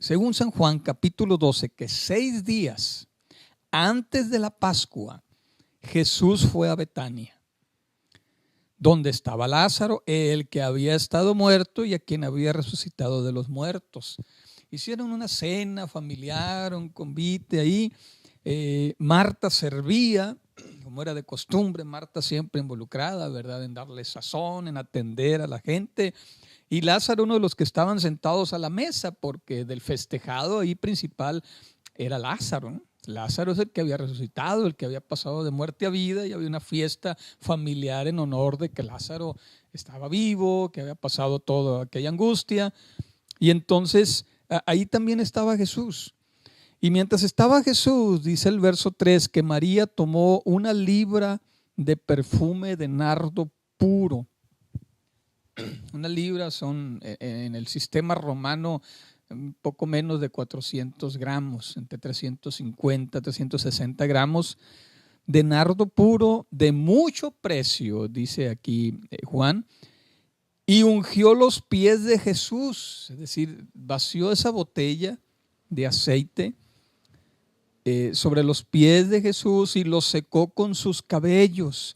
según San Juan capítulo 12, que 6 días antes de la Pascua, Jesús fue a Betania, donde estaba Lázaro, el que había estado muerto y a quien había resucitado de los muertos. Hicieron una cena familiar, un convite ahí. Marta servía, como era de costumbre, Marta siempre involucrada, ¿verdad?, en darle sazón, en atender a la gente. Y Lázaro, uno de los que estaban sentados a la mesa, porque del festejado ahí principal era Lázaro, ¿no? Lázaro es el que había resucitado, el que había pasado de muerte a vida, y había una fiesta familiar en honor de que Lázaro estaba vivo, que había pasado toda aquella angustia. Y entonces ahí también estaba Jesús. Y mientras estaba Jesús, dice el verso 3, que María tomó 1 libra de perfume de nardo puro. 1 libra son en el sistema romano un poco menos de 400 gramos, entre 350, 360 gramos de nardo puro de mucho precio, dice aquí Juan, y ungió los pies de Jesús, es decir, vació esa botella de aceite sobre los pies de Jesús y los secó con sus cabellos,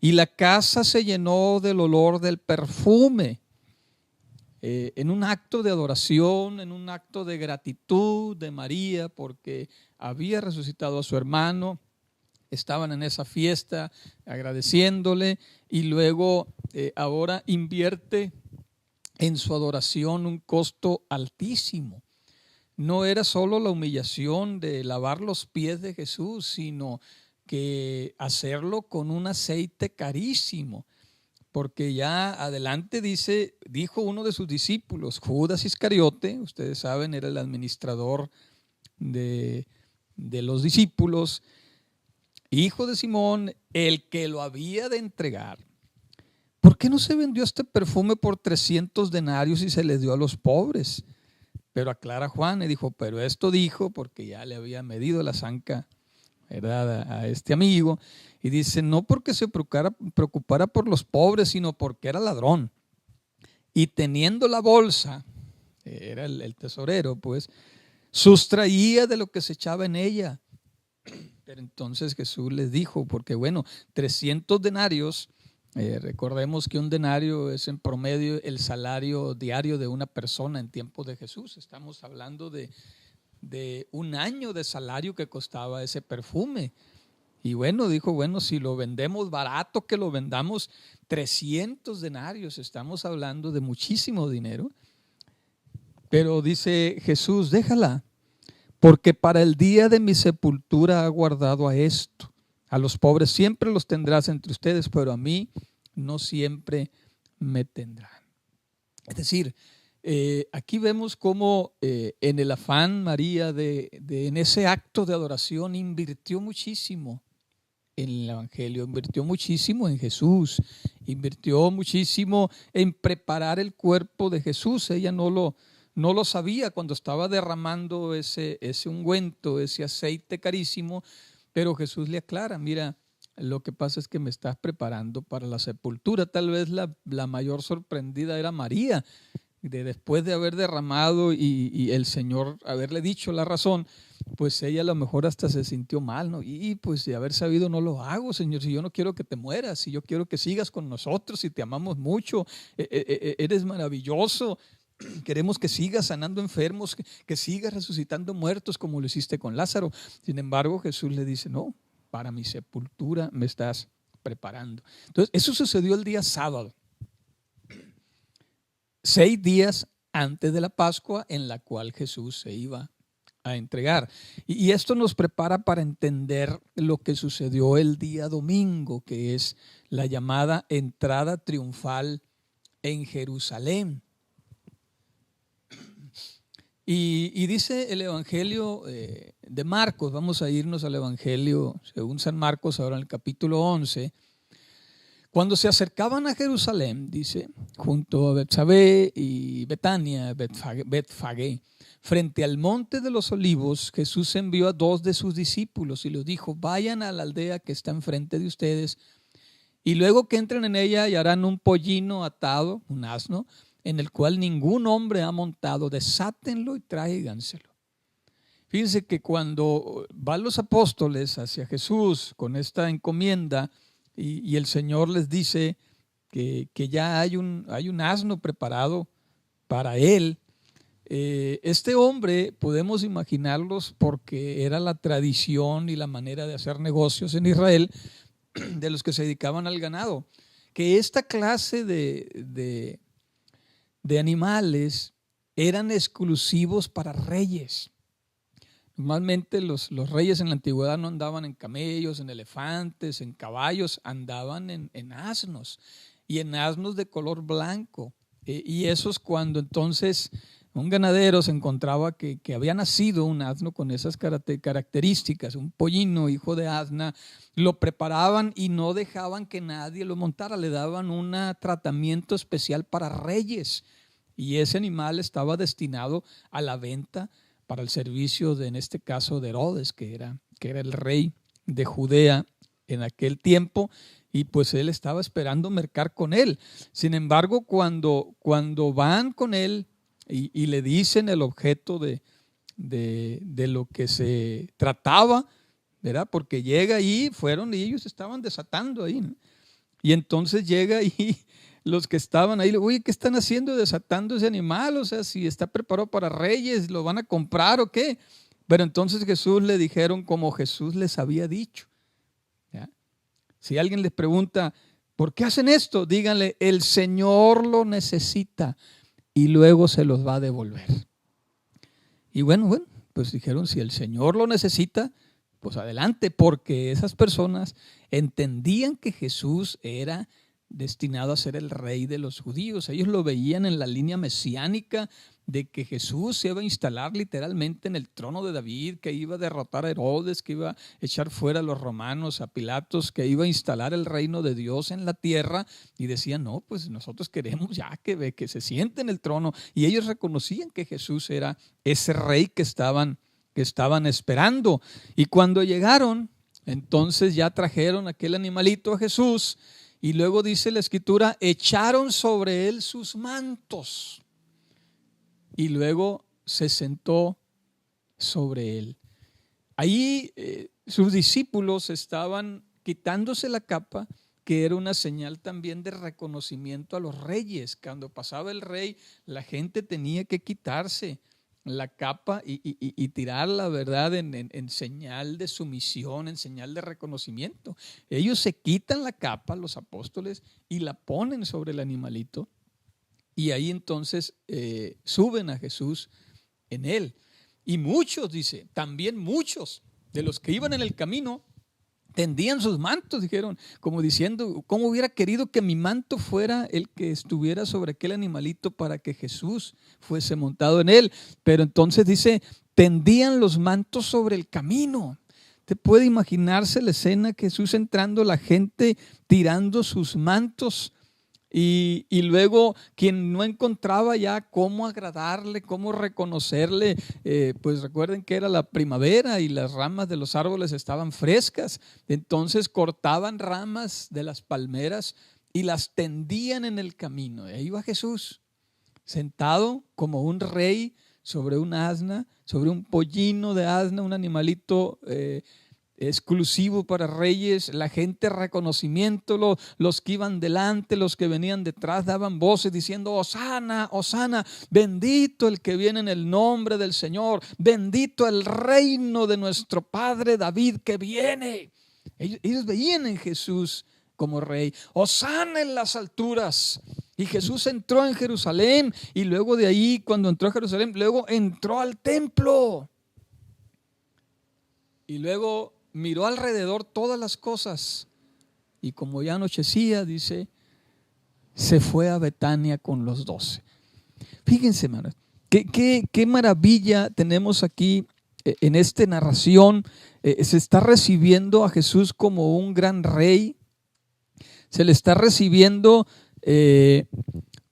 y la casa se llenó del olor del perfume. En un acto de adoración, en un acto de gratitud de María porque había resucitado a su hermano, estaban en esa fiesta agradeciéndole, y luego ahora invierte en su adoración un costo altísimo. No era solo la humillación de lavar los pies de Jesús, sino que hacerlo con un aceite carísimo. Porque ya adelante dijo uno de sus discípulos, Judas Iscariote, ustedes saben, era el administrador de los discípulos, hijo de Simón, el que lo había de entregar. ¿Por qué no se vendió este perfume por 300 denarios y se le dio a los pobres? Pero aclara Juan y dijo, pero esto dijo porque ya le había medido la zanca, ¿verdad?, a este amigo, y dice, no porque se preocupara por los pobres, sino porque era ladrón, y teniendo la bolsa, era el tesorero, pues, sustraía de lo que se echaba en ella. Pero entonces Jesús les dijo, porque bueno, 300 denarios, recordemos que un denario es en promedio el salario diario de una persona en tiempos de Jesús. Estamos hablando de 1 año de salario que costaba ese perfume. Y bueno, dijo, bueno, si lo vendemos barato, que lo vendamos 300 denarios. Estamos hablando de muchísimo dinero. Pero dice Jesús, déjala, porque para el día de mi sepultura ha guardado a esto. A los pobres siempre los tendrás entre ustedes, pero a mí no siempre me tendrán. Es decir, aquí vemos cómo en el afán María en ese acto de adoración invirtió muchísimo en el Evangelio, invirtió muchísimo en Jesús, invirtió muchísimo en preparar el cuerpo de Jesús. Ella no lo sabía cuando estaba derramando ese ungüento, ese aceite carísimo, pero Jesús le aclara, mira, lo que pasa es que me estás preparando para la sepultura. Tal vez la mayor sorprendida era María, después de haber derramado y el Señor haberle dicho la razón, pues ella a lo mejor hasta se sintió mal, ¿no? Y pues de haber sabido no lo hago, Señor, si yo no quiero que te mueras, si yo quiero que sigas con nosotros, si te amamos mucho, eres maravilloso, queremos que sigas sanando enfermos, que sigas resucitando muertos como lo hiciste con Lázaro. Sin embargo, Jesús le dice, no, para mi sepultura me estás preparando. Entonces, eso sucedió el día sábado. 6 días antes de la Pascua, en la cual Jesús se iba a entregar. Y esto nos prepara para entender lo que sucedió el día domingo, que es la llamada entrada triunfal en Jerusalén. Y dice el Evangelio de Marcos, vamos a irnos al Evangelio según San Marcos, ahora en el capítulo 11. Cuando se acercaban a Jerusalén, dice, junto a Betsabé y Betania, Betfagé, frente al monte de los olivos, Jesús envió a 2 de sus discípulos y les dijo, vayan a la aldea que está enfrente de ustedes, y luego que entren en ella hallarán un pollino atado, un asno, en el cual ningún hombre ha montado, desátenlo y tráiganselo. Fíjense que cuando van los apóstoles hacia Jesús con esta encomienda y el Señor les dice que ya hay un asno preparado para él, este hombre podemos imaginarlos porque era la tradición y la manera de hacer negocios en Israel de los que se dedicaban al ganado, que esta clase de animales eran exclusivos para reyes. Normalmente los reyes en la antigüedad no andaban en camellos, en elefantes, en caballos, andaban en asnos, y en asnos de color blanco. Y esos, cuando entonces un ganadero se encontraba que había nacido un asno con esas características, un pollino hijo de asna, lo preparaban y no dejaban que nadie lo montara, le daban un tratamiento especial para reyes, y ese animal estaba destinado a la venta para el servicio de, en este caso, de Herodes, que era el rey de Judea en aquel tiempo, y pues él estaba esperando mercar con él. Sin embargo, cuando van con él y le dicen el objeto de lo que se trataba, ¿verdad? Porque llega ahí, fueron y ellos estaban desatando ahí, ¿no? Y entonces llega ahí los que estaban ahí, oye, ¿qué están haciendo desatando ese animal? O sea, si está preparado para reyes, ¿lo van a comprar o qué? Pero entonces Jesús le dijeron como Jesús les había dicho. ¿Ya? Si alguien les pregunta, ¿por qué hacen esto? Díganle, el Señor lo necesita y luego se los va a devolver. Y bueno, pues dijeron, si el Señor lo necesita, pues adelante, porque esas personas entendían que Jesús era destinado a ser el rey de los judíos. Ellos lo veían en la línea mesiánica de que Jesús se iba a instalar literalmente en el trono de David, que iba a derrotar a Herodes, que iba a echar fuera a los romanos, a Pilatos, que iba a instalar el reino de Dios en la tierra, y decían, no, pues nosotros queremos ya que se siente en el trono, y ellos reconocían que Jesús era ese rey que estaban esperando. Y cuando llegaron, entonces ya trajeron aquel animalito a Jesús, y luego dice la Escritura, echaron sobre él sus mantos y luego se sentó sobre él. Ahí sus discípulos estaban quitándose la capa, que era una señal también de reconocimiento a los reyes. Cuando pasaba el rey, la gente tenía que quitarse la capa y tirarla, ¿verdad?, en señal de sumisión, en señal de reconocimiento. Ellos se quitan la capa, los apóstoles, y la ponen sobre el animalito, y ahí entonces suben a Jesús en él. Y muchos, dice, también muchos de los que iban en el camino tendían sus mantos, dijeron, como diciendo, ¿cómo hubiera querido que mi manto fuera el que estuviera sobre aquel animalito para que Jesús fuese montado en él? Pero entonces dice, tendían los mantos sobre el camino. ¿Te puede imaginarse la escena? Jesús entrando, la gente tirando sus mantos, y luego quien no encontraba ya cómo agradarle, cómo reconocerle, pues recuerden que era la primavera y las ramas de los árboles estaban frescas, entonces cortaban ramas de las palmeras y las tendían en el camino. Y ahí va Jesús, sentado como un rey sobre un asna, sobre un pollino de asna, un animalito exclusivo para reyes. La gente reconocimiento, los que iban delante, los que venían detrás daban voces diciendo, Hosana, Hosana, bendito el que viene en el nombre del Señor, bendito el reino de nuestro padre David que viene. Ellos veían en Jesús como rey. Hosana en las alturas. Y Jesús entró en Jerusalén, y luego de ahí, cuando entró a Jerusalén, luego entró al templo, y luego miró alrededor todas las cosas, y como ya anochecía, dice, se fue a Betania con los 12. Fíjense, hermanos, qué maravilla tenemos aquí en esta narración. Se está recibiendo a Jesús como un gran rey, se le está recibiendo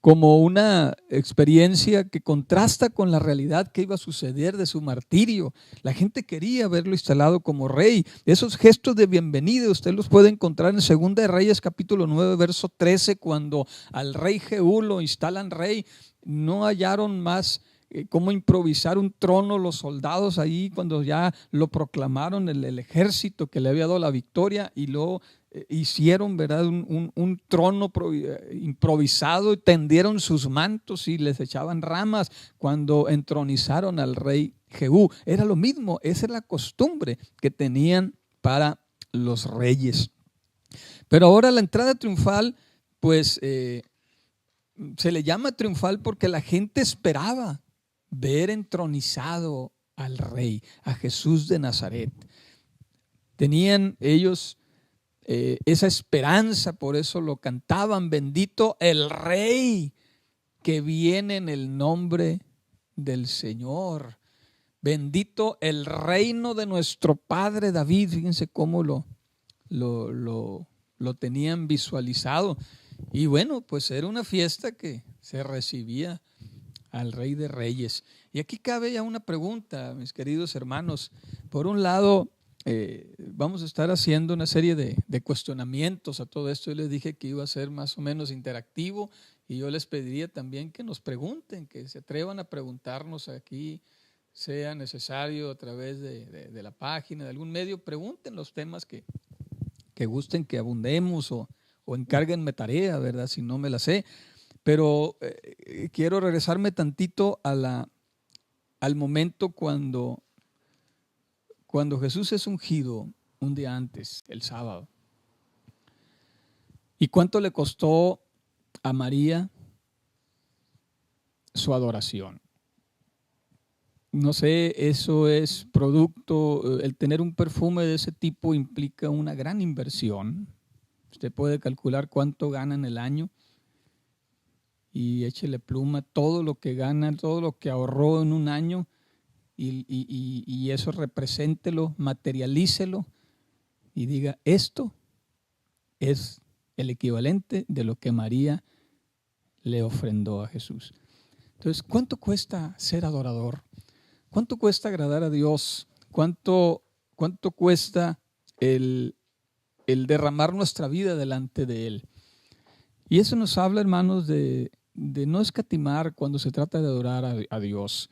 como una experiencia que contrasta con la realidad que iba a suceder de su martirio. La gente quería verlo instalado como rey. Esos gestos de bienvenida usted los puede encontrar en 2 de Reyes capítulo 9, verso 13, cuando al rey Jehú lo instalan rey. No hallaron más cómo improvisar un trono los soldados ahí cuando ya lo proclamaron el ejército que le había dado la victoria, y luego hicieron, ¿verdad?, un trono improvisado y tendieron sus mantos y les echaban ramas cuando entronizaron al rey Jehú. Era lo mismo, esa es la costumbre que tenían para los reyes. Pero ahora la entrada triunfal, pues se le llama triunfal porque la gente esperaba ver entronizado al rey, a Jesús de Nazaret. Tenían ellos esa esperanza, por eso lo cantaban: bendito el rey que viene en el nombre del Señor. Bendito el reino de nuestro padre David. Fíjense cómo lo tenían visualizado. Y bueno, pues era una fiesta que se recibía al Rey de Reyes. Y aquí cabe ya una pregunta, mis queridos hermanos. Por un lado, vamos a estar haciendo una serie de cuestionamientos a todo esto. Yo les dije que iba a ser más o menos interactivo, y yo les pediría también que nos pregunten, que se atrevan a preguntarnos aquí, sea necesario a través de la página, de algún medio. Pregunten los temas que gusten que abundemos, o encárguenme tarea, ¿verdad?, si no me la sé. Pero quiero regresarme tantito al momento cuando Jesús es ungido un día antes, el sábado. ¿Y cuánto le costó a María su adoración? No sé, eso es producto, el tener un perfume de ese tipo implica una gran inversión. Usted puede calcular cuánto gana en el año y échele pluma todo lo que gana, todo lo que ahorró en un año, y eso represéntelo, materialícelo y diga: esto es el equivalente de lo que María le ofrendó a Jesús. Entonces, ¿cuánto cuesta ser adorador? ¿Cuánto cuesta agradar a Dios? ¿Cuánto cuesta el derramar nuestra vida delante de Él? Y eso nos habla, hermanos, de no escatimar cuando se trata de adorar a Dios.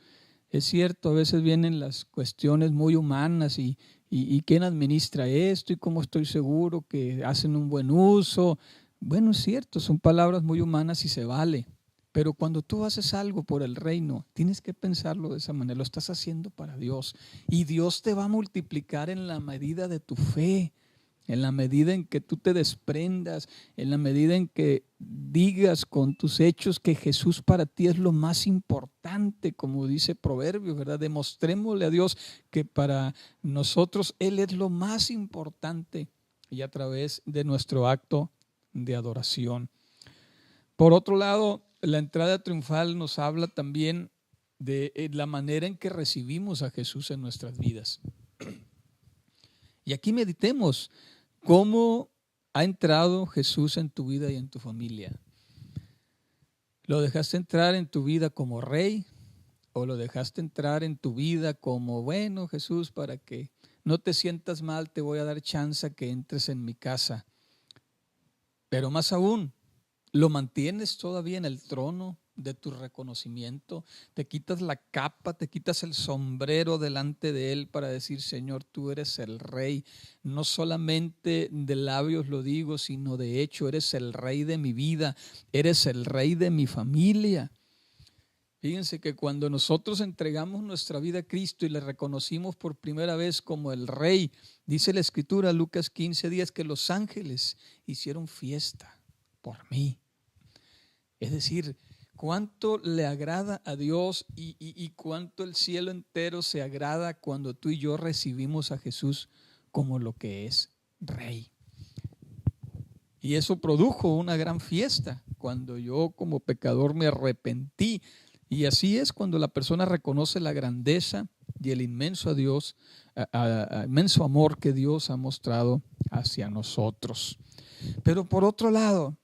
Es cierto, a veces vienen las cuestiones muy humanas y quién administra esto y cómo estoy seguro que hacen un buen uso. Bueno, es cierto, son palabras muy humanas y se vale. Pero cuando tú haces algo por el reino, tienes que pensarlo de esa manera. Lo estás haciendo para Dios, y Dios te va a multiplicar en la medida de tu fe, en la medida en que tú te desprendas, en la medida en que digas con tus hechos que Jesús para ti es lo más importante, como dice Proverbios, ¿verdad? Demostrémosle a Dios que para nosotros Él es lo más importante, y a través de nuestro acto de adoración. Por otro lado, la entrada triunfal nos habla también de la manera en que recibimos a Jesús en nuestras vidas. Y aquí meditemos cómo ha entrado Jesús en tu vida y en tu familia. ¿Lo dejaste entrar en tu vida como rey, o lo dejaste entrar en tu vida como: bueno, Jesús, para que no te sientas mal, te voy a dar chance a que entres en mi casa? Pero más aún, ¿lo mantienes todavía en el trono de tu reconocimiento? Te quitas la capa, te quitas el sombrero delante de Él para decir: Señor, tú eres el Rey. No solamente de labios lo digo, sino de hecho, eres el Rey de mi vida, eres el Rey de mi familia. Fíjense que cuando nosotros entregamos nuestra vida a Cristo y le reconocimos por primera vez como el Rey, dice la Escritura, Lucas 15:10, que los ángeles hicieron fiesta por mí. Es decir, cuánto le agrada a Dios y cuánto el cielo entero se agrada cuando tú y yo recibimos a Jesús como lo que es Rey. Y eso produjo una gran fiesta cuando yo como pecador me arrepentí. Y así es cuando la persona reconoce la grandeza y el inmenso inmenso amor que Dios ha mostrado hacia nosotros. Pero por otro lado,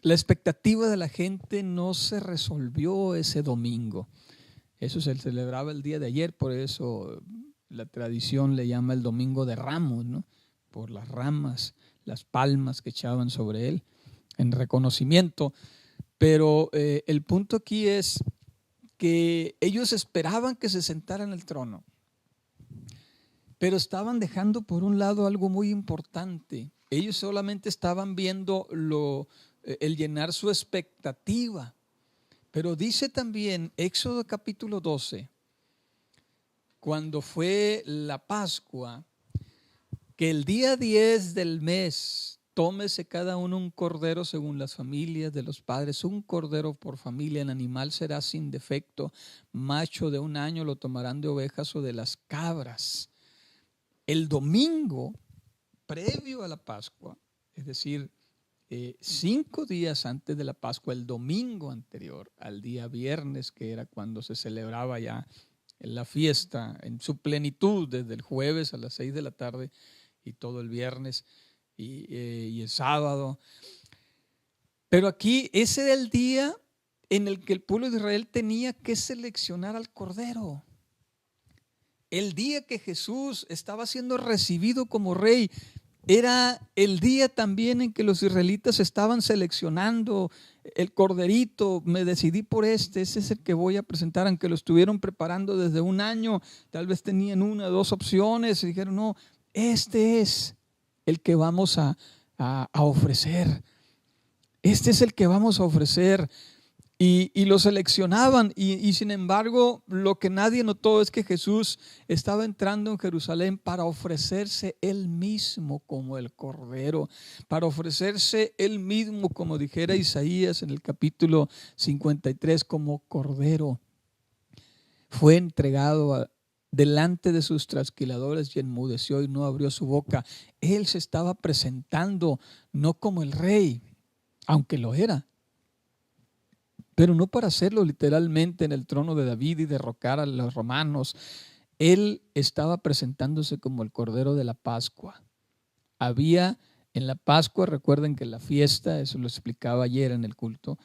La expectativa de la gente no se resolvió ese domingo. Eso se celebraba el día de ayer, por eso la tradición le llama el Domingo de Ramos, ¿no? Por las ramas, las palmas que echaban sobre él en reconocimiento. Pero el punto aquí es que ellos esperaban que se sentara en el trono, pero estaban dejando por un lado algo muy importante. Ellos solamente estaban viendo el llenar su expectativa. Pero dice también Éxodo capítulo 12, cuando fue la Pascua, que el día 10 del mes tómese cada uno un cordero según las familias de los padres, un cordero por familia, el animal será sin defecto, macho de 1 año lo tomarán de ovejas o de las cabras. El domingo previo a la Pascua, es decir, 5 días antes de la Pascua, el domingo anterior al día viernes, que era cuando se celebraba ya la fiesta en su plenitud, desde el jueves a las 6 de la tarde y todo el viernes y el sábado. Pero aquí ese era el día en el que el pueblo de Israel tenía que seleccionar al Cordero. El día que Jesús estaba siendo recibido como rey era el día también en que los israelitas estaban seleccionando el corderito. Me decidí por ese es el que voy a presentar, aunque lo estuvieron preparando desde 1 año, tal vez tenían 1 o 2 opciones y dijeron, no, este es el que vamos a ofrecer. Este es el que vamos a ofrecer. Y lo seleccionaban y sin embargo lo que nadie notó es que Jesús estaba entrando en Jerusalén para ofrecerse él mismo como el Cordero, para ofrecerse él mismo, como dijera Isaías en el capítulo 53, como Cordero. Fue entregado delante de sus trasquiladores y enmudeció y no abrió su boca. Él se estaba presentando no como el rey, aunque lo era, pero no para hacerlo literalmente en el trono de David y derrocar a los romanos. Él estaba presentándose como el Cordero de la Pascua. Había en la Pascua, recuerden que la fiesta, eso lo explicaba ayer en el culto,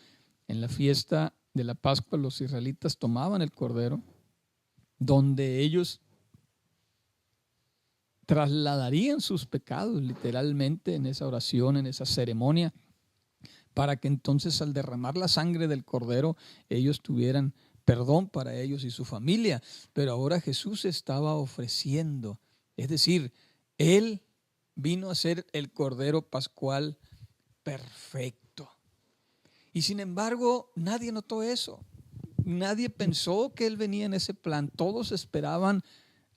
en la fiesta de la Pascua los israelitas tomaban el Cordero, donde ellos trasladarían sus pecados literalmente en esa oración, en esa ceremonia, para que entonces al derramar la sangre del Cordero ellos tuvieran perdón para ellos y su familia. Pero ahora Jesús estaba ofreciendo, es decir, Él vino a ser el Cordero Pascual perfecto. Y sin embargo, nadie notó eso. Nadie pensó que Él venía en ese plan. Todos esperaban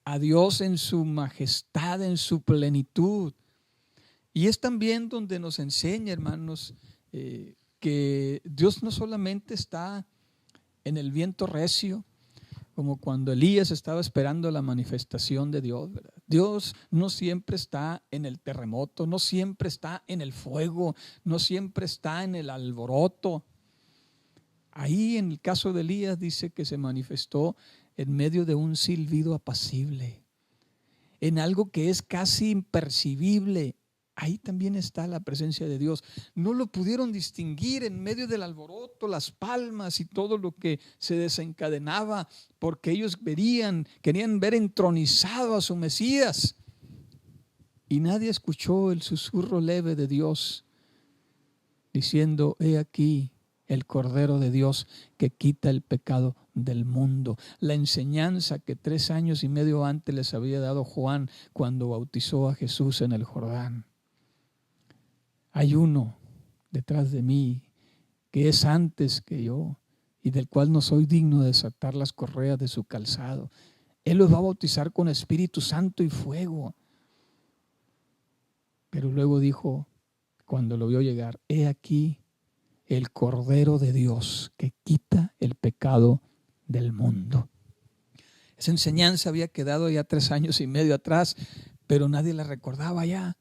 a Dios en su majestad, en su plenitud. Y es también donde nos enseña, hermanos, que Dios no solamente está en el viento recio, como cuando Elías estaba esperando la manifestación de Dios, ¿verdad? Dios no siempre está en el terremoto, no siempre está en el fuego, no siempre está en el alboroto. Ahí en el caso de Elías dice que se manifestó en medio de un silbido apacible, en algo que es casi impercibible. Ahí también está la presencia de Dios. No lo pudieron distinguir en medio del alboroto, las palmas y todo lo que se desencadenaba, porque ellos querían ver entronizado a su Mesías. Y nadie escuchó el susurro leve de Dios diciendo: he aquí el Cordero de Dios que quita el pecado del mundo. La enseñanza que 3 años y medio antes les había dado Juan cuando bautizó a Jesús en el Jordán. Hay uno detrás de mí que es antes que yo y del cual no soy digno de desatar las correas de su calzado. Él los va a bautizar con Espíritu Santo y fuego. Pero luego dijo, cuando lo vio llegar: he aquí el Cordero de Dios que quita el pecado del mundo. Esa enseñanza había quedado ya 3 años y medio atrás, pero nadie la recordaba ya,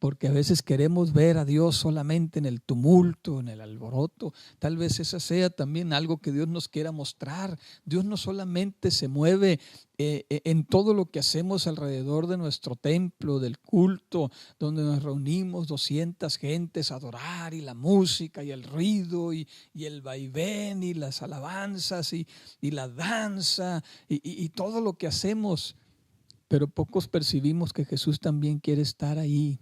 porque a veces queremos ver a Dios solamente en el tumulto, en el alboroto. Tal vez esa sea también algo que Dios nos quiera mostrar. Dios no solamente se mueve en todo lo que hacemos alrededor de nuestro templo, del culto, donde nos reunimos 200 gentes a adorar, y la música y el ruido y el vaivén y las alabanzas y la danza y todo lo que hacemos. Pero pocos percibimos que Jesús también quiere estar ahí,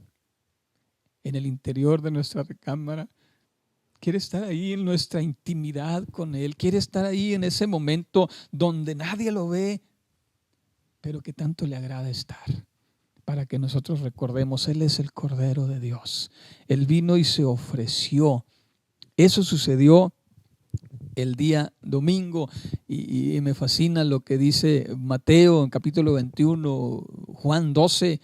en el interior de nuestra recámara. Quiere estar ahí en nuestra intimidad con Él. Quiere estar ahí en ese momento donde nadie lo ve, pero que tanto le agrada estar. Para que nosotros recordemos, Él es el Cordero de Dios. Él vino y se ofreció. Eso sucedió el día domingo, y me fascina lo que dice Mateo en capítulo 21, Juan 12,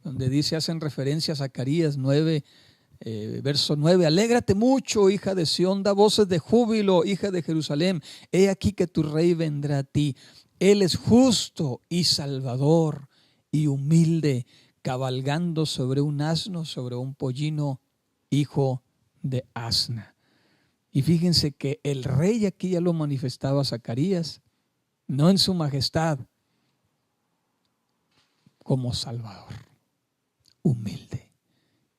donde dice, hacen referencia a Zacarías 9, verso 9, alégrate mucho, hija de Sión, da voces de júbilo, hija de Jerusalén, he aquí que tu rey vendrá a ti, él es justo y salvador y humilde, cabalgando sobre un asno, sobre un pollino, hijo de asna. Y fíjense que el rey aquí ya lo manifestaba Zacarías, no en su majestad, como Salvador, humilde,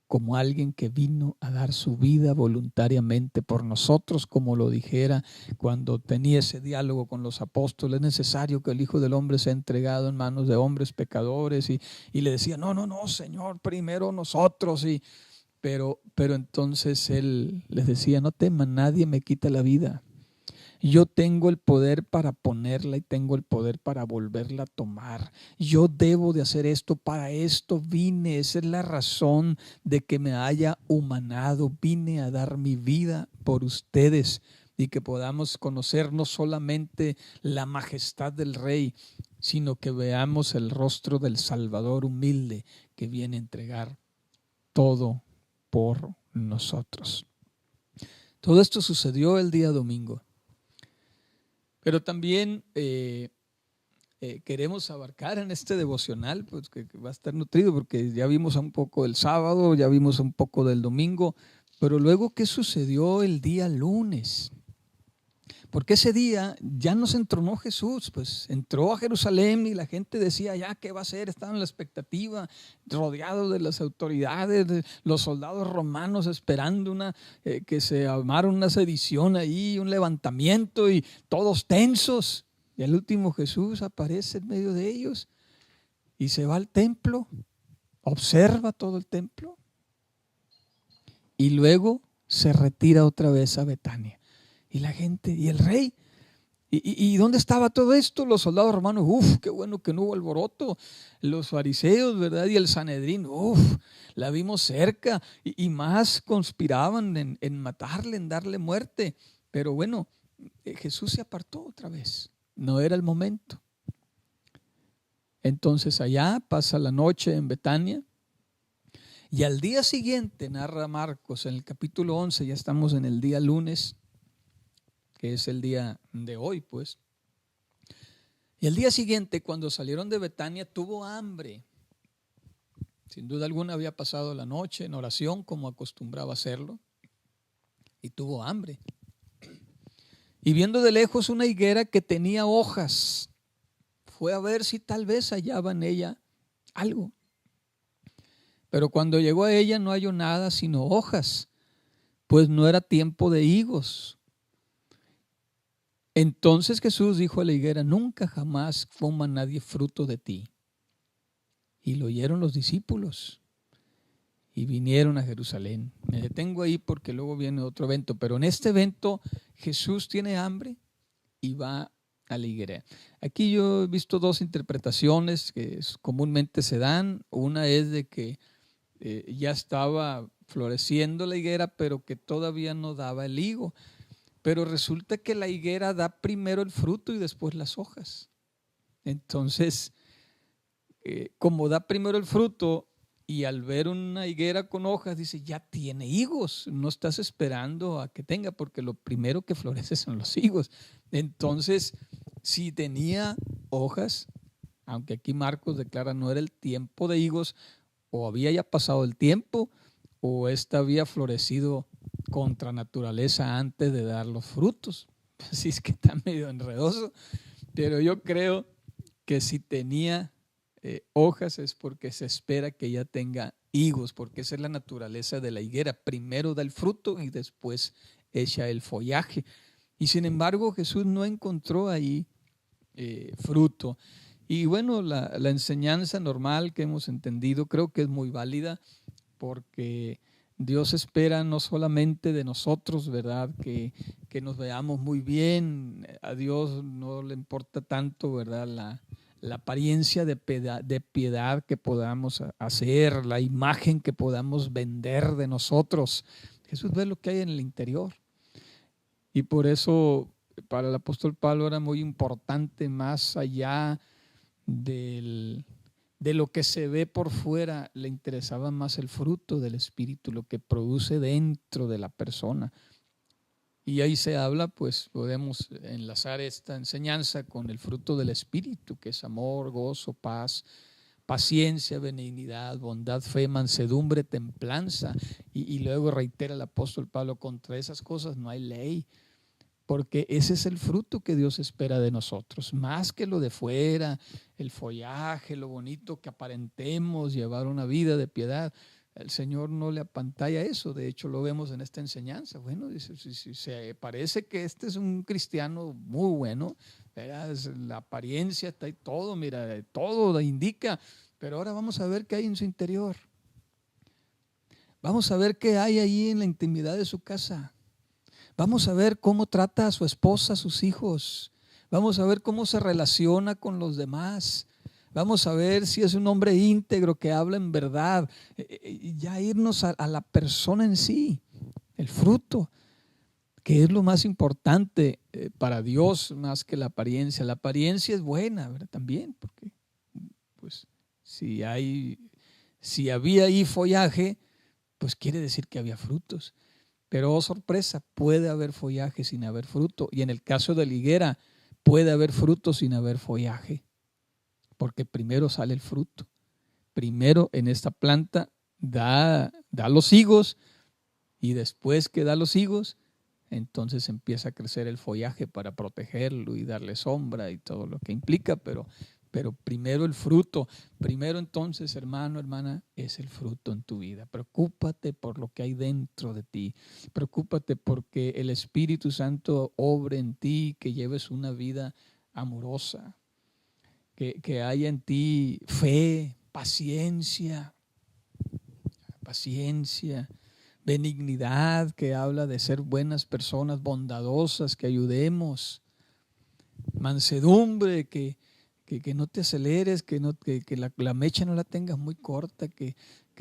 como alguien que vino a dar su vida voluntariamente por nosotros, como lo dijera cuando tenía ese diálogo con los apóstoles, es necesario que el Hijo del Hombre sea entregado en manos de hombres pecadores, y le decía, no, Señor, primero nosotros, Pero entonces Él les decía, no teman, nadie me quita la vida. Yo tengo el poder para ponerla y tengo el poder para volverla a tomar. Yo debo de hacer esto, para esto vine. Esa es la razón de que me haya humanado. Vine a dar mi vida por ustedes y que podamos conocer no solamente la majestad del Rey, sino que veamos el rostro del Salvador humilde que viene a entregar todo por nosotros. Todo esto sucedió el día domingo. Pero también queremos abarcar en este devocional, pues que va a estar nutrido, porque ya vimos un poco del sábado, ya vimos un poco del domingo, pero luego, ¿qué sucedió el día lunes? Porque ese día ya nos entronó Jesús, pues entró a Jerusalén y la gente decía, ya, ¿qué va a hacer? Estaban en la expectativa, rodeados de las autoridades, de los soldados romanos esperando que se armara una sedición ahí, un levantamiento, y todos tensos. Y al último Jesús aparece en medio de ellos y se va al templo, observa todo el templo y luego se retira otra vez a Betania. Y la gente, y el rey, ¿y dónde estaba todo esto? Los soldados romanos, qué bueno que no hubo alboroto. Los fariseos, ¿verdad? Y el Sanedrín, la vimos cerca, y más conspiraban en matarle, en darle muerte. Pero bueno, Jesús se apartó otra vez, no era el momento. Entonces allá pasa la noche en Betania. Y al día siguiente, narra Marcos en el capítulo 11, ya estamos en el día lunes, que es el día de hoy, pues. Y el día siguiente, cuando salieron de Betania, tuvo hambre. Sin duda alguna había pasado la noche en oración, como acostumbraba hacerlo, y tuvo hambre. Y viendo de lejos una higuera que tenía hojas, fue a ver si tal vez hallaba en ella algo. Pero cuando llegó a ella no halló nada sino hojas, pues no era tiempo de higos. Entonces Jesús dijo a la higuera, nunca jamás coma nadie fruto de ti. Y lo oyeron los discípulos y vinieron a Jerusalén. Me detengo ahí porque luego viene otro evento, pero en este evento Jesús tiene hambre y va a la higuera. Aquí yo he visto dos interpretaciones que comúnmente se dan. Una es de que ya estaba floreciendo la higuera, pero que todavía no daba el higo. Pero resulta que la higuera da primero el fruto y después las hojas. Entonces, como da primero el fruto, y al ver una higuera con hojas, dice, ya tiene higos, no estás esperando a que tenga, porque lo primero que florece son los higos. Entonces, si tenía hojas, aunque aquí Marcos declara no era el tiempo de higos, o había ya pasado el tiempo o ésta había florecido contra naturaleza antes de dar los frutos. Así es que está medio enredoso, pero yo creo que si tenía hojas es porque se espera que ya tenga higos, porque esa es la naturaleza de la higuera. Primero da el fruto y después echa el follaje. Y sin embargo Jesús no encontró ahí fruto. Y bueno, la enseñanza normal que hemos entendido creo que es muy válida, porque Dios espera no solamente de nosotros, ¿verdad? Que nos veamos muy bien. A Dios no le importa tanto, ¿verdad? La apariencia de piedad que podamos hacer, la imagen que podamos vender de nosotros. Jesús ve lo que hay en el interior. Y por eso para el apóstol Pablo era muy importante, más allá de lo que se ve por fuera, le interesaba más el fruto del Espíritu, lo que produce dentro de la persona. Y ahí se habla, pues podemos enlazar esta enseñanza con el fruto del Espíritu, que es amor, gozo, paz, paciencia, benignidad, bondad, fe, mansedumbre, templanza. Y luego reitera el apóstol Pablo, contra esas cosas no hay ley. Porque ese es el fruto que Dios espera de nosotros, más que lo de fuera, el follaje, lo bonito que aparentemos, llevar una vida de piedad. El Señor no le apantalla eso, de hecho lo vemos en esta enseñanza. Bueno, dice, si se parece que este es un cristiano muy bueno, ¿verdad? La apariencia está ahí, todo, mira, todo indica, pero ahora vamos a ver qué hay en su interior. Vamos a ver qué hay ahí en la intimidad de su casa. Vamos a ver cómo trata a su esposa, a sus hijos. Vamos a ver cómo se relaciona con los demás. Vamos a ver si es un hombre íntegro que habla en verdad. Ya irnos a la persona en sí, el fruto, que es lo más importante para Dios, más que la apariencia. La apariencia es buena, ¿verdad? También, porque pues si había ahí follaje, pues quiere decir que había frutos. Pero oh sorpresa, puede haber follaje sin haber fruto. Y en el caso de la higuera, puede haber fruto sin haber follaje. Porque primero sale el fruto. Primero en esta planta da los higos, y después que da los higos, entonces empieza a crecer el follaje para protegerlo y darle sombra y todo lo que implica. Pero primero el fruto, primero entonces, hermano, hermana, es el fruto en tu vida. Preocúpate por lo que hay dentro de ti. Preocúpate porque el Espíritu Santo obre en ti, que lleves una vida amorosa, que haya en ti fe, paciencia, benignidad, que habla de ser buenas personas, bondadosas, que ayudemos, mansedumbre, que no te aceleres, que la mecha no la tengas muy corta, que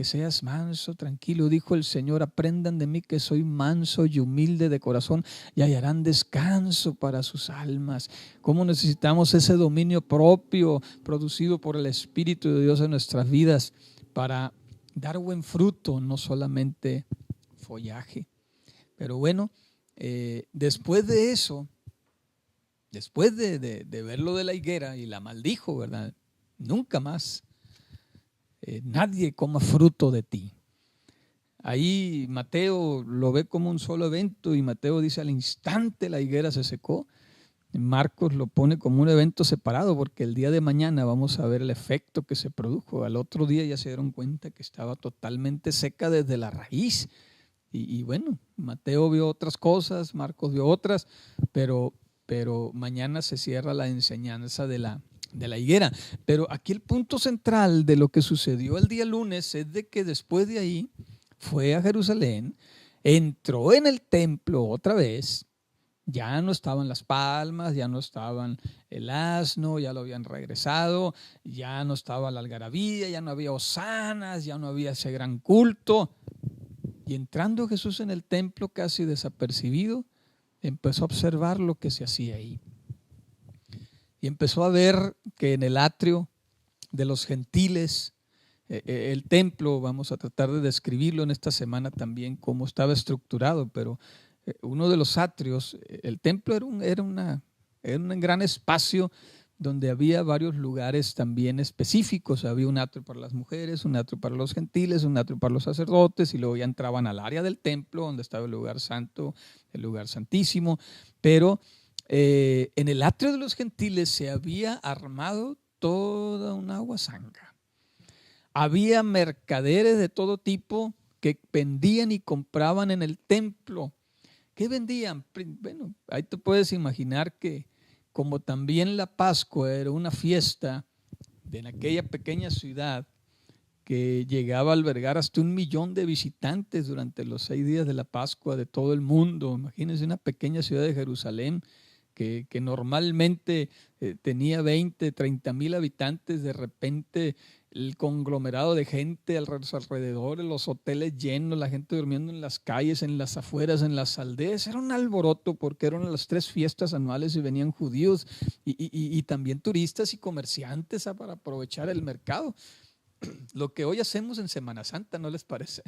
seas manso, tranquilo. Dijo el Señor, aprendan de mí que soy manso y humilde de corazón y hallarán descanso para sus almas. ¿Cómo necesitamos ese dominio propio producido por el Espíritu de Dios en nuestras vidas para dar buen fruto, no solamente follaje? Pero bueno, después de eso, después de ver lo de la higuera, y la maldijo, ¿verdad? Nunca más nadie coma fruto de ti. Ahí Mateo lo ve como un solo evento, y Mateo dice al instante la higuera se secó. Marcos lo pone como un evento separado, porque el día de mañana vamos a ver el efecto que se produjo. Al otro día ya se dieron cuenta que estaba totalmente seca desde la raíz. Y bueno, Mateo vio otras cosas, Marcos vio otras, pero mañana se cierra la enseñanza de la higuera. Pero aquí el punto central de lo que sucedió el día lunes es de que después de ahí fue a Jerusalén, entró en el templo otra vez. Ya no estaban las palmas, ya no estaban el asno, ya lo habían regresado, ya no estaba la algarabía, ya no había hosanas, ya no había ese gran culto. Y entrando Jesús en el templo casi desapercibido, empezó a observar lo que se hacía ahí. Y empezó a ver que en el atrio de los gentiles, el templo, vamos a tratar de describirlo en esta semana también cómo estaba estructurado, pero uno de los atrios, el templo era un gran espacio donde había varios lugares también específicos. Había un atrio para las mujeres, un atrio para los gentiles, un atrio para los sacerdotes, y luego ya entraban al área del templo, donde estaba el lugar santo, el lugar santísimo. Pero en el atrio de los gentiles se había armado toda una guasanga. Había mercaderes de todo tipo que vendían y compraban en el templo. ¿Qué vendían? Bueno, ahí te puedes imaginar que como también la Pascua era una fiesta en aquella pequeña ciudad que llegaba a albergar hasta 1 millón de visitantes durante los 6 días de la Pascua de todo el mundo. Imagínense una pequeña ciudad de Jerusalén que normalmente tenía 20, 30 mil habitantes. De repente el conglomerado de gente a los alrededores, los hoteles llenos, la gente durmiendo en las calles, en las afueras, en las aldeas. Era un alboroto porque eran las 3 fiestas anuales y venían judíos y también turistas y comerciantes para aprovechar el mercado. Lo que hoy hacemos en Semana Santa, ¿no les parece?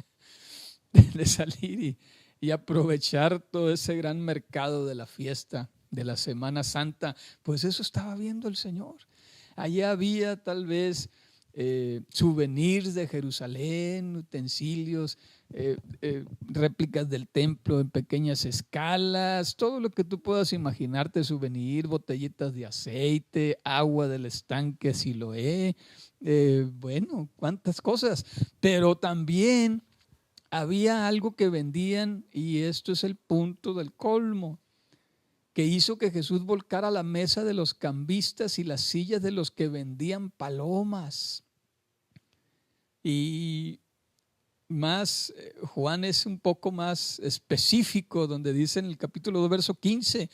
De salir y aprovechar todo ese gran mercado de la fiesta de la Semana Santa. Pues eso estaba viendo el Señor. Allá había tal vez souvenirs de Jerusalén, utensilios, réplicas del templo en pequeñas escalas, todo lo que tú puedas imaginarte, souvenir, botellitas de aceite, agua del estanque Siloé, bueno, cuántas cosas. Pero también había algo que vendían, y esto es el punto del colmo, que hizo que Jesús volcara la mesa de los cambistas y las sillas de los que vendían palomas. Y más, Juan es un poco más específico, donde dice en el capítulo 2, verso 15,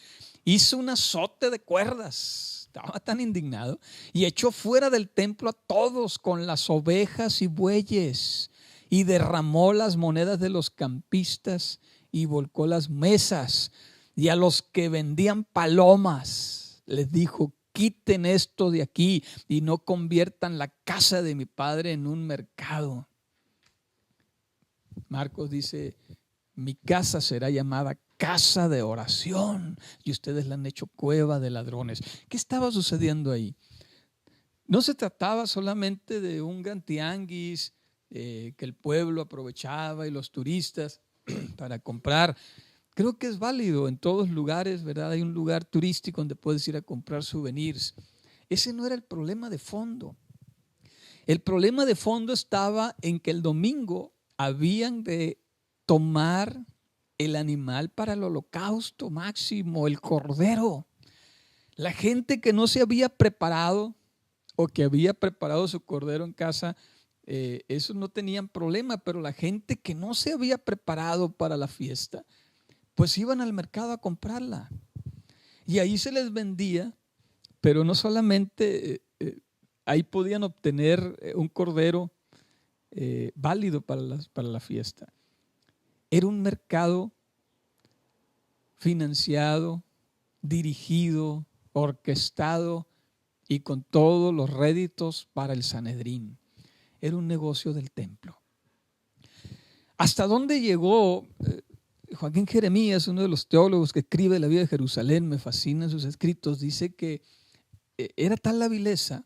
hizo un azote de cuerdas, estaba tan indignado, y echó fuera del templo a todos con las ovejas y bueyes, y derramó las monedas de los campistas y volcó las mesas. Y a los que vendían palomas les dijo: quiten esto de aquí y no conviertan la casa de mi padre en un mercado. Marcos dice: mi casa será llamada casa de oración y ustedes la han hecho cueva de ladrones. ¿Qué estaba sucediendo ahí? No se trataba solamente de un gran tianguis que el pueblo aprovechaba y los turistas para comprar. Creo que es válido en todos lugares, ¿verdad? Hay un lugar turístico donde puedes ir a comprar souvenirs. Ese no era el problema de fondo. El problema de fondo estaba en que el domingo habían de tomar el animal para el holocausto máximo, el cordero. La gente que no se había preparado o que había preparado su cordero en casa, eso no tenían problema, pero la gente que no se había preparado para la fiesta, pues iban al mercado a comprarla. Y ahí se les vendía, pero no solamente ahí podían obtener un cordero válido para la fiesta. Era un mercado financiado, dirigido, orquestado y con todos los réditos para el Sanedrín. Era un negocio del templo. ¿Hasta dónde llegó? Joaquín Jeremías, uno de los teólogos que escribe la vida de Jerusalén, me fascinan sus escritos, dice que era tal la vileza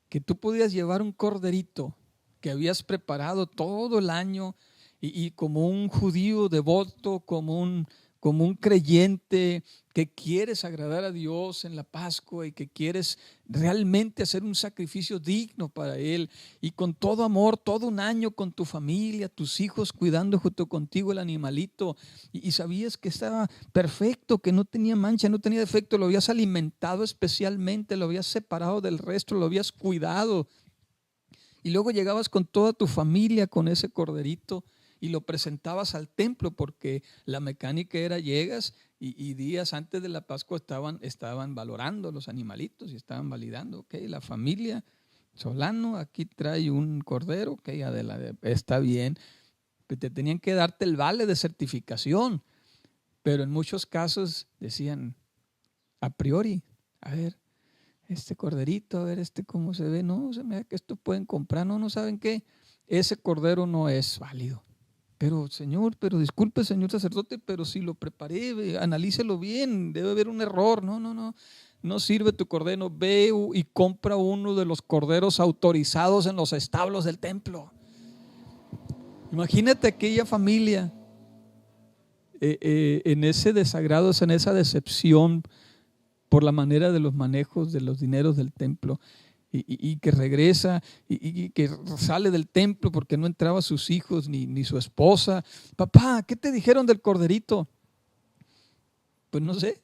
que tú podías llevar un corderito que habías preparado todo el año y como un judío devoto, como un creyente que quieres agradar a Dios en la Pascua y que quieres realmente hacer un sacrificio digno para Él, y con todo amor, todo un año con tu familia, tus hijos cuidando junto contigo el animalito, y sabías que estaba perfecto, que no tenía mancha, no tenía defecto, lo habías alimentado especialmente, lo habías separado del resto, lo habías cuidado, y luego llegabas con toda tu familia con ese corderito y lo presentabas al templo, porque la mecánica era: llegas y días antes de la Pascua estaban valorando los animalitos y estaban validando, ok, la familia Solano aquí trae un cordero, ok, está bien. Te tenían que darte el vale de certificación, pero en muchos casos decían a priori: a ver, este corderito, a ver cómo se ve, no, se me da que esto pueden comprar, no saben qué, ese cordero no es válido. Pero disculpe, señor sacerdote, pero si lo preparé, analícelo bien, debe haber un error. No. no sirve tu cordero, ve y compra uno de los corderos autorizados en los establos del templo. Imagínate aquella familia en ese desagrado, en esa decepción por la manera de los manejos de los dineros del templo, y que regresa y que sale del templo porque no entraban sus hijos ni su esposa. Papá, ¿qué te dijeron del corderito? Pues no sé,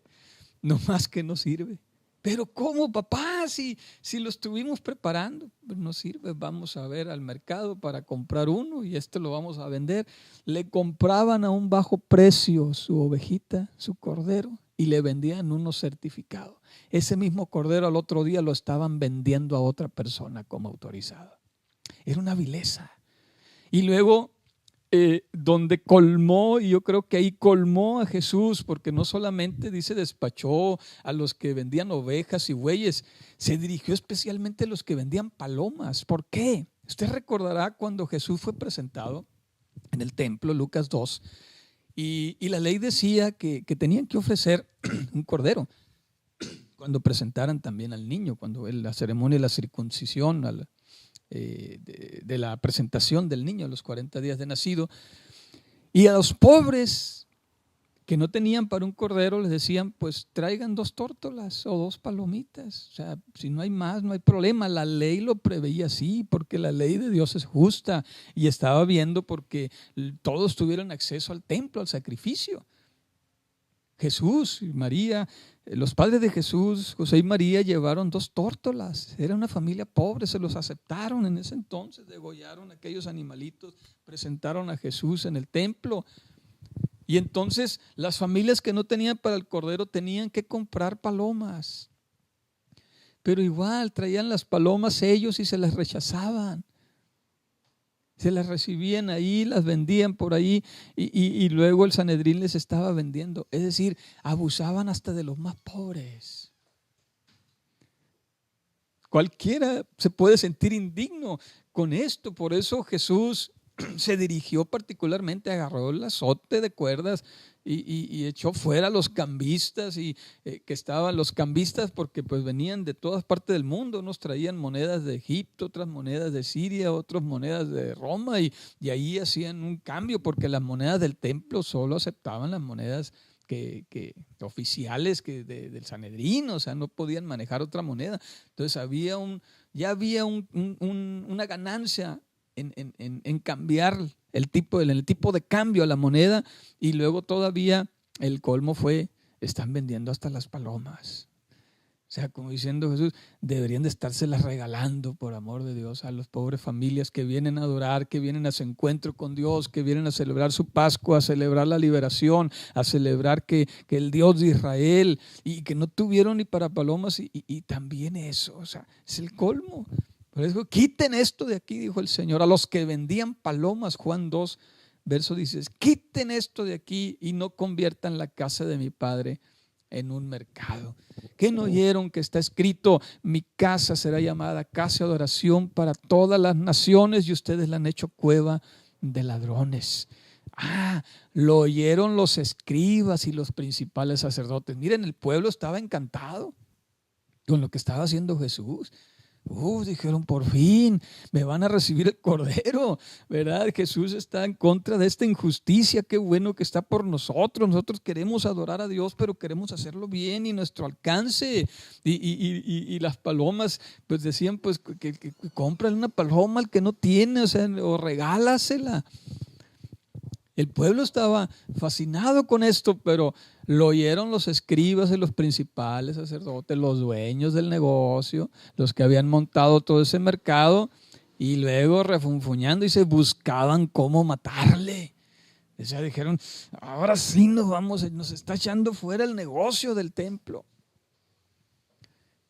nomás que no sirve. Pero ¿cómo, papá? Si lo estuvimos preparando, pues no sirve. Vamos a ver al mercado para comprar uno y lo vamos a vender. Le compraban a un bajo precio su ovejita, su cordero, y le vendían uno certificado. Ese mismo cordero al otro día lo estaban vendiendo a otra persona como autorizado. Era una vileza. Y luego donde colmó, y yo creo que ahí colmó a Jesús, porque no solamente dice despachó a los que vendían ovejas y bueyes, se dirigió especialmente a los que vendían palomas. ¿Por qué? Usted recordará cuando Jesús fue presentado en el templo, Lucas 2, y la ley decía que tenían que ofrecer un cordero cuando presentaran también al niño, cuando la ceremonia de la circuncisión, de la presentación del niño a los 40 días de nacido. Y a los pobres que no tenían para un cordero les decían, pues traigan 2 tórtolas o 2 palomitas. O sea, si no hay más, no hay problema. La ley lo preveía así, porque la ley de Dios es justa y estaba viendo porque todos tuvieron acceso al templo, al sacrificio. Jesús y María, los padres de Jesús, José y María, llevaron 2 tórtolas. Era una familia pobre, se los aceptaron en ese entonces, degollaron aquellos animalitos, presentaron a Jesús en el templo. Y entonces las familias que no tenían para el cordero tenían que comprar palomas. Pero igual traían las palomas ellos y se las rechazaban. Se las recibían ahí, las vendían por ahí y luego el Sanedrín les estaba vendiendo. Es decir, abusaban hasta de los más pobres. Cualquiera se puede sentir indigno con esto. Por eso Jesús se dirigió particularmente, agarró el azote de cuerdas y echó fuera a los cambistas que estaban los cambistas porque pues venían de todas partes del mundo. Unos traían monedas de Egipto, otras monedas de Siria, otras monedas de Roma y ahí hacían un cambio porque las monedas del templo solo aceptaban las monedas oficiales del Sanedrín, o sea, no podían manejar otra moneda. Entonces ya había una ganancia en cambiar el tipo de cambio a la moneda, y luego todavía el colmo fue, están vendiendo hasta las palomas. O sea, como diciendo Jesús, deberían de estárselas regalando, por amor de Dios, a las pobres familias que vienen a adorar, que vienen a su encuentro con Dios, que vienen a celebrar su Pascua, a celebrar la liberación, a celebrar que el Dios de Israel, y que no tuvieron ni para palomas, y también eso, o sea, es el colmo. Por eso, quiten esto de aquí, dijo el Señor, a los que vendían palomas. Juan 2, verso 16, quiten esto de aquí y no conviertan la casa de mi Padre en un mercado. ¿Qué no oyeron que está escrito? Mi casa será llamada casa de adoración para todas las naciones, y ustedes la han hecho cueva de ladrones. Lo oyeron los escribas y los principales sacerdotes. Miren, el pueblo estaba encantado con lo que estaba haciendo Jesús. Dijeron, por fin me van a recibir el cordero, ¿verdad? Jesús está en contra de esta injusticia. Qué bueno que está por nosotros. Nosotros queremos adorar a Dios, pero queremos hacerlo bien y nuestro alcance. Y las palomas, pues decían, pues que compran una paloma al que no tiene, o sea, o regálasela. El pueblo estaba fascinado con esto, pero lo oyeron los escribas y los principales sacerdotes, los dueños del negocio, los que habían montado todo ese mercado, y luego refunfuñando y se buscaban cómo matarle. O sea, dijeron, ahora sí nos está echando fuera el negocio del templo.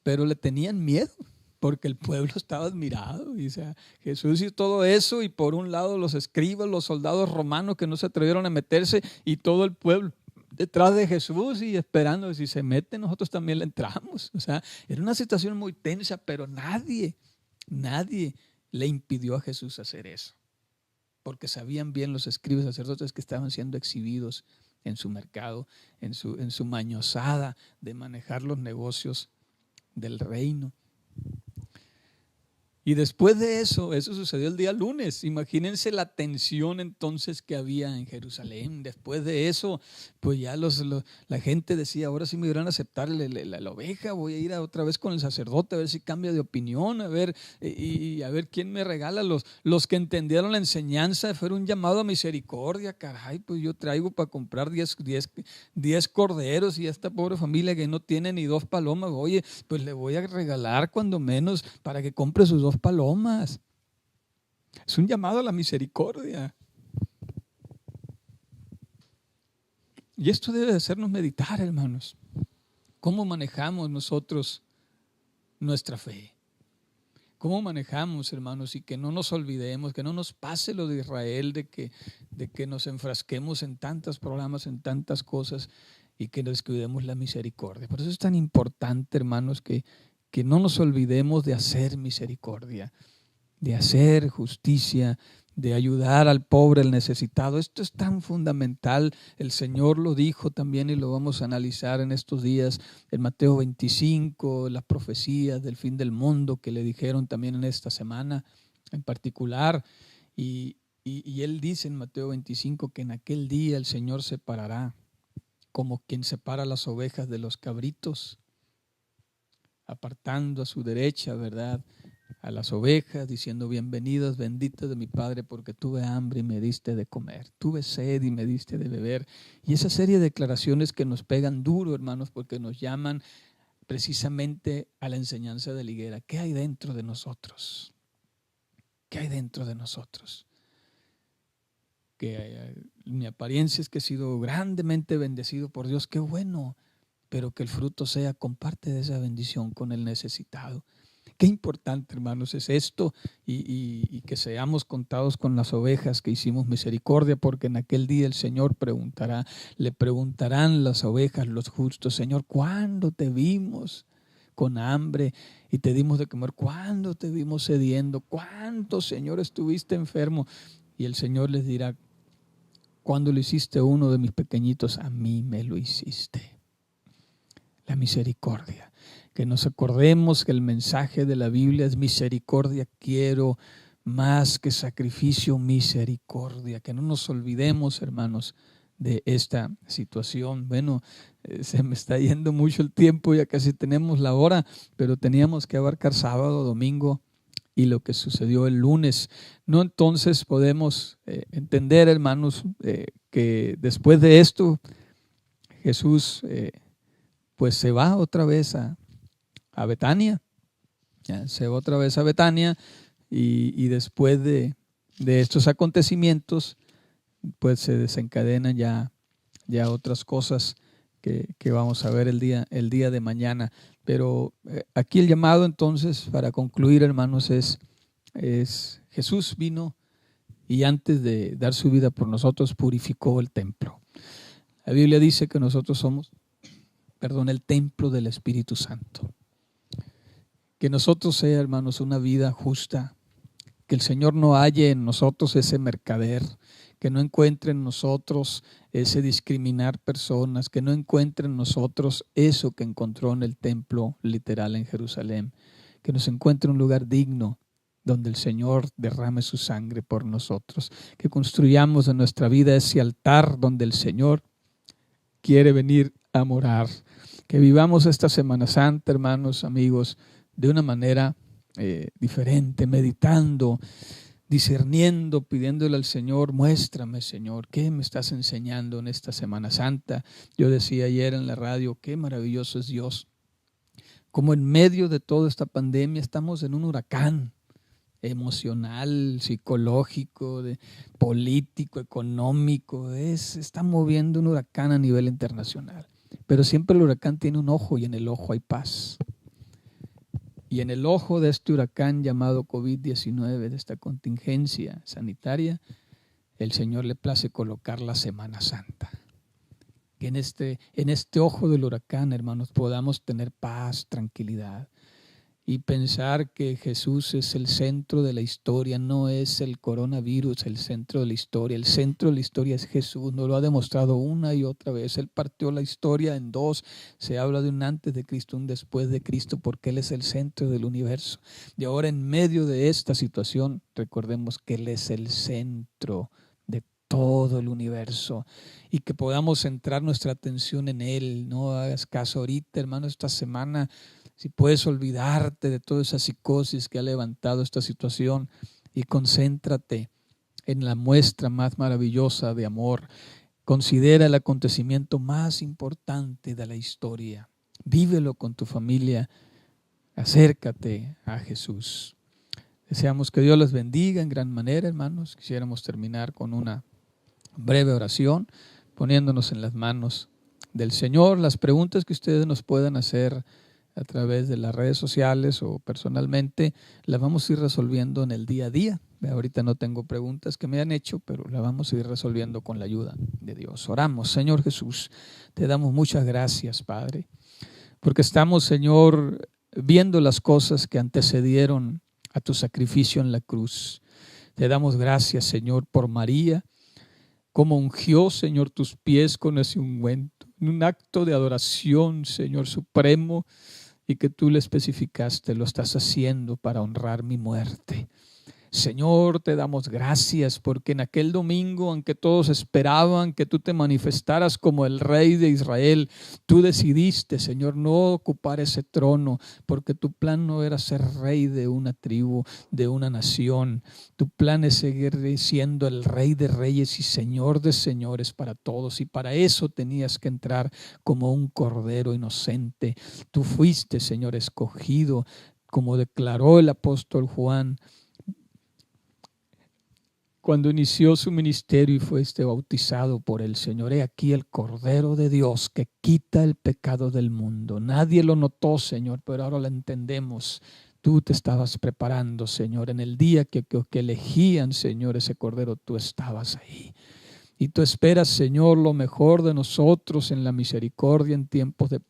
Pero le tenían miedo, porque el pueblo estaba admirado. Y, o sea, Jesús hizo todo eso, y por un lado los escribas, los soldados romanos que no se atrevieron a meterse, y todo el pueblo detrás de Jesús y esperando que si se mete nosotros también le entramos. O sea, era una situación muy tensa, pero nadie le impidió a Jesús hacer eso, porque sabían bien los escribas y sacerdotes que estaban siendo exhibidos en su mercado, en su mañosada de manejar los negocios del reino. Y después de eso sucedió el día lunes. Imagínense la tensión entonces que había en Jerusalén. Después de eso, pues ya la gente decía, ahora sí me irán a aceptar la oveja, voy a ir otra vez con el sacerdote a ver si cambia de opinión, a ver, y a ver quién me regala. Los que entendieron la enseñanza, fue un llamado a misericordia. Caray, pues yo traigo para comprar 10 corderos y a esta pobre familia que no tiene ni 2 palomas, oye, pues le voy a regalar cuando menos para que compre sus 2 palomas. Es un llamado a la misericordia. Y esto debe de hacernos meditar, hermanos. ¿Cómo manejamos nosotros nuestra fe? ¿Cómo manejamos, hermanos? Y que no nos olvidemos, que no nos pase lo de Israel, de que nos enfrasquemos en tantos programas, en tantas cosas y que descuidemos la misericordia. Por eso es tan importante, hermanos, que no nos olvidemos de hacer misericordia, de hacer justicia, de ayudar al pobre, al necesitado. Esto es tan fundamental. El Señor lo dijo también y lo vamos a analizar en estos días en Mateo 25, las profecías del fin del mundo que le dijeron también en esta semana en particular. Y Él dice en Mateo 25 que en aquel día el Señor separará como quien separa las ovejas de los cabritos, apartando a su derecha, ¿verdad?, a las ovejas, diciendo: bienvenidas, benditas de mi Padre, porque tuve hambre y me diste de comer, tuve sed y me diste de beber. Y esa serie de declaraciones que nos pegan duro, hermanos, porque nos llaman precisamente a la enseñanza de la higuera. ¿Qué hay dentro de nosotros? ¿Qué hay dentro de nosotros? Que mi apariencia es que he sido grandemente bendecido por Dios, qué bueno, pero que el fruto sea comparte de esa bendición con el necesitado. Qué importante, hermanos, es esto y que seamos contados con las ovejas que hicimos misericordia, porque en aquel día el Señor le preguntarán las ovejas, los justos: Señor, ¿cuándo te vimos con hambre y te dimos de comer? ¿Cuándo te vimos sediento? ¿Cuánto, Señor, estuviste enfermo? Y el Señor les dirá: cuando lo hiciste a uno de mis pequeñitos, a mí me lo hiciste. La misericordia. Que nos acordemos que el mensaje de la Biblia es misericordia quiero, más que sacrificio, misericordia. Que no nos olvidemos, hermanos, de esta situación. Bueno, se me está yendo mucho el tiempo, ya casi tenemos la hora, pero teníamos que abarcar sábado, domingo y lo que sucedió el lunes. No, entonces podemos entender, hermanos, que después de esto Jesús pues se va otra vez a Betania. Se va otra vez a Betania y después de estos acontecimientos pues se desencadenan ya otras cosas que vamos a ver el día de mañana. Pero aquí el llamado entonces, para concluir, hermanos, es Jesús vino y antes de dar su vida por nosotros purificó el templo. La Biblia dice que nosotros somos, el templo del Espíritu Santo. Que nosotros sea, hermanos, una vida justa, que el Señor no halle en nosotros ese mercader, que no encuentre en nosotros ese discriminar personas, que no encuentre en nosotros eso que encontró en el templo literal en Jerusalén, que nos encuentre un lugar digno donde el Señor derrame su sangre por nosotros, que construyamos en nuestra vida ese altar donde el Señor quiere venir a morar, que vivamos esta Semana Santa, hermanos, amigos, de una manera diferente, meditando, discerniendo, pidiéndole al Señor: muéstrame, Señor, ¿qué me estás enseñando en esta Semana Santa? Yo decía ayer en la radio, qué maravilloso es Dios, como en medio de toda esta pandemia estamos en un huracán emocional, psicológico, político, económico, está moviendo un huracán a nivel internacional, pero siempre el huracán tiene un ojo y en el ojo hay paz. Y en el ojo de este huracán llamado COVID-19, de esta contingencia sanitaria, el Señor le place colocar la Semana Santa. Que en este ojo del huracán, hermanos, podamos tener paz, tranquilidad. y pensar que Jesús es el centro de la historia. No es el coronavirus el centro de la historia. El centro de la historia es Jesús. Nos lo ha demostrado una y otra vez. Él partió la historia en dos. Se habla de un antes de Cristo, un después de Cristo, porque Él es el centro del universo. Y ahora, en medio de esta situación, recordemos que Él es el centro de todo el universo, y que podamos centrar nuestra atención en Él. No hagas caso ahorita, hermano, esta semana. Si puedes olvidarte de toda esa psicosis que ha levantado esta situación y concéntrate en la muestra más maravillosa de amor. Considera el acontecimiento más importante de la historia. Vívelo con tu familia. Acércate a Jesús. Deseamos que Dios les bendiga en gran manera, hermanos. Quisiéramos terminar con una breve oración, poniéndonos en las manos del Señor. Las preguntas que ustedes nos puedan hacer a través de las redes sociales o personalmente, las vamos a ir resolviendo en el día a día. Ahorita no tengo preguntas que me han hecho, pero las vamos a ir resolviendo con la ayuda de Dios. Oramos. Señor Jesús, te damos muchas gracias, Padre, porque estamos, Señor, viendo las cosas que antecedieron a tu sacrificio en la cruz. Te damos gracias, Señor, por María, cómo ungió, Señor, tus pies con ese ungüento, en un acto de adoración, Señor supremo, y que tú le especificaste, lo estás haciendo para honrar mi muerte. Señor, te damos gracias porque en aquel domingo, aunque todos esperaban que tú te manifestaras como el Rey de Israel, tú decidiste, Señor, no ocupar ese trono, porque tu plan no era ser rey de una tribu, de una nación. Tu plan es seguir siendo el Rey de Reyes y Señor de Señores para todos, y para eso tenías que entrar como un cordero inocente. Tú fuiste, Señor, escogido, como declaró el apóstol Juan cuando inició su ministerio y fue bautizado por el Señor. He aquí el Cordero de Dios que quita el pecado del mundo. Nadie lo notó, Señor, pero ahora lo entendemos. Tú te estabas preparando, Señor. En el día que elegían, Señor, ese Cordero, tú estabas ahí. Y tú esperas, Señor, lo mejor de nosotros en la misericordia en tiempos de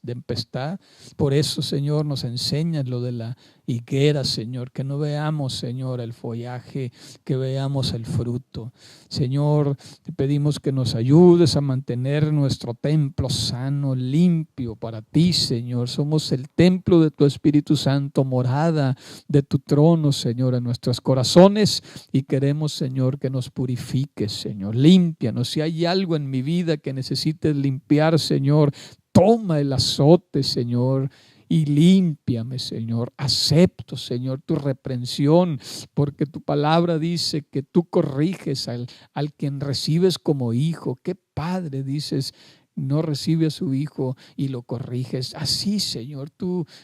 tempestad. Por eso, Señor, nos enseñas lo de la higuera, Señor, que no veamos, Señor, el follaje, que veamos el fruto. Señor, te pedimos que nos ayudes a mantener nuestro templo sano, limpio para ti, Señor. Somos el templo de tu Espíritu Santo, morada de tu trono, Señor, en nuestros corazones, y queremos, Señor, que nos purifiques, Señor. Límpianos. Si hay algo en mi vida que necesites limpiar, Señor, toma el azote, Señor, y límpiame, Señor. Acepto, Señor, tu reprensión, porque tu palabra dice que tú corriges al quien recibes como hijo. ¿Qué padre, dices, no recibe a su hijo y lo corriges? Así, Señor,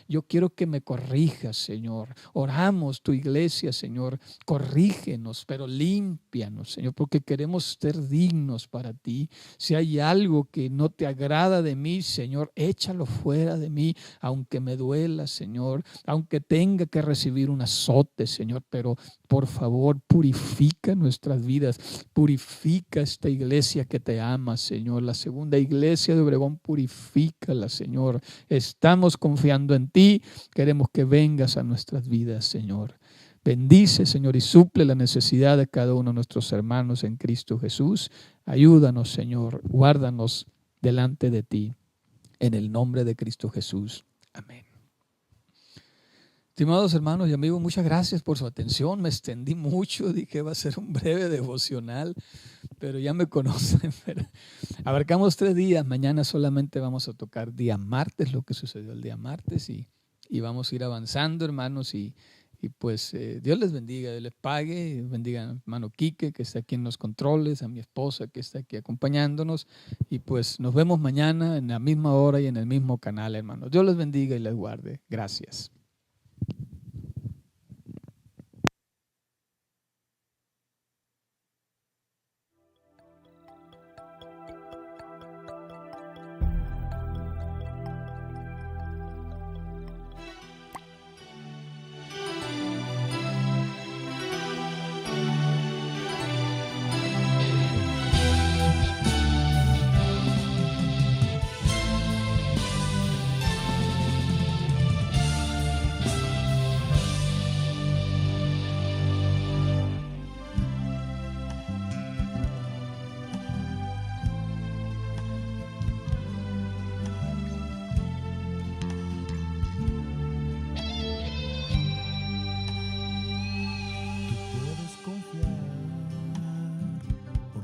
yo quiero que me corrijas, Señor. Oramos, tu iglesia, Señor, corrígenos, pero límpianos, Señor, porque queremos ser dignos para ti. Si hay algo que no te agrada de mí, Señor, échalo fuera de mí, aunque me duela, Señor, aunque tenga que recibir un azote, Señor, pero por favor, purifica nuestras vidas, purifica esta iglesia que te ama, Señor. La segunda iglesia de Obregón, purifícala, Señor. Estamos confiando en ti, queremos que vengas a nuestras vidas, Señor. Bendice, Señor, y suple la necesidad de cada uno de nuestros hermanos en Cristo Jesús. Ayúdanos, Señor, guárdanos delante de ti, en el nombre de Cristo Jesús. Amén. Estimados hermanos y amigos, muchas gracias por su atención. Me extendí mucho, dije va a ser un breve devocional, pero ya me conocen. Abarcamos 3 días, mañana solamente vamos a tocar día martes, lo que sucedió el día martes, y vamos a ir avanzando, hermanos, y pues Dios les bendiga, Dios les pague, bendiga a hermano Quique, que está aquí en los controles, a mi esposa que está aquí acompañándonos, y pues nos vemos mañana en la misma hora y en el mismo canal, hermanos. Dios les bendiga y les guarde. Gracias.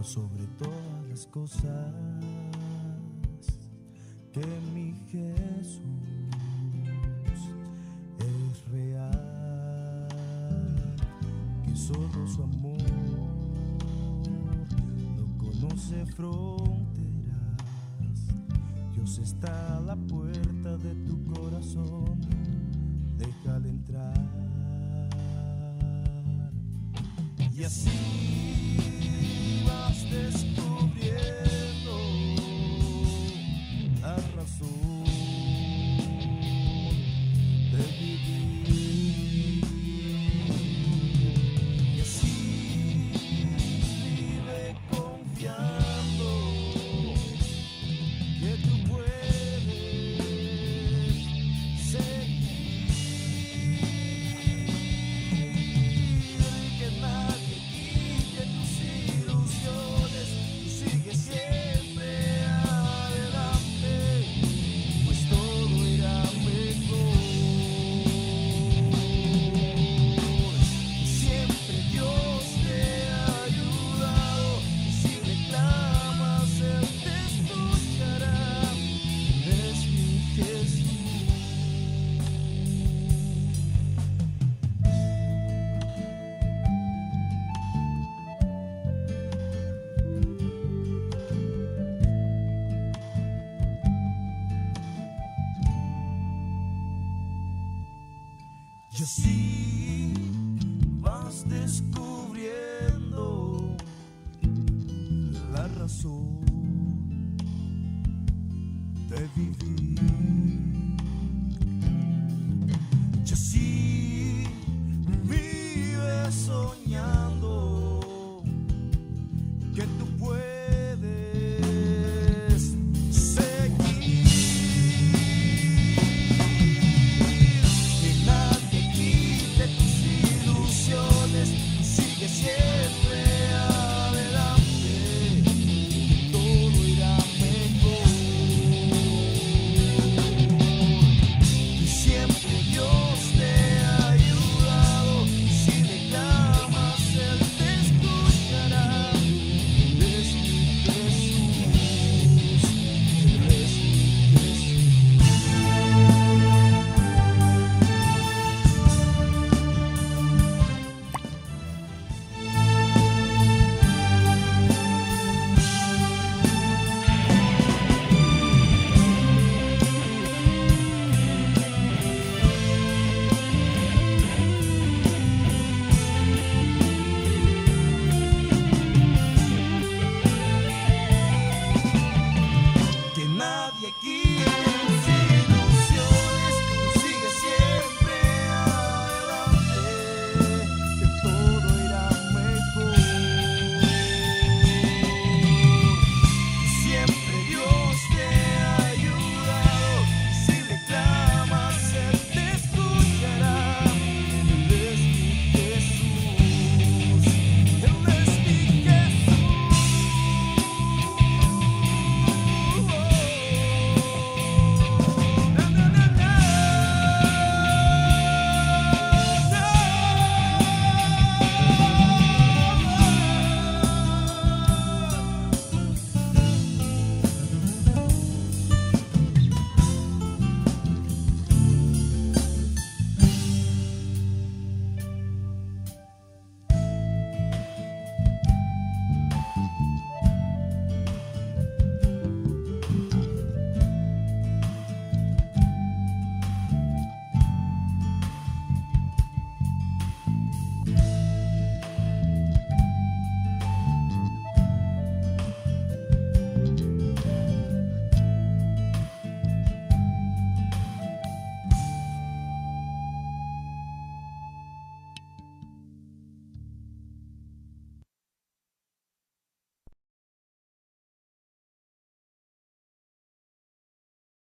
sobre todas las cosas, que mi Jesús es real, que solo su amor no conoce fronteras. Dios está a la puerta de tu corazón, déjale entrar. Y así vas descubriendo la razón de vivir. Y así vive confiando que tú puedes seguir, que nadie quite tus ilusiones. Tú sigues siempre adelante, pues todo irá mejor. Siempre Dios te ha ayudado, y si reclamas Él te escuchará. Es mi Jesús. Y así vas descubriendo la razón de vivir.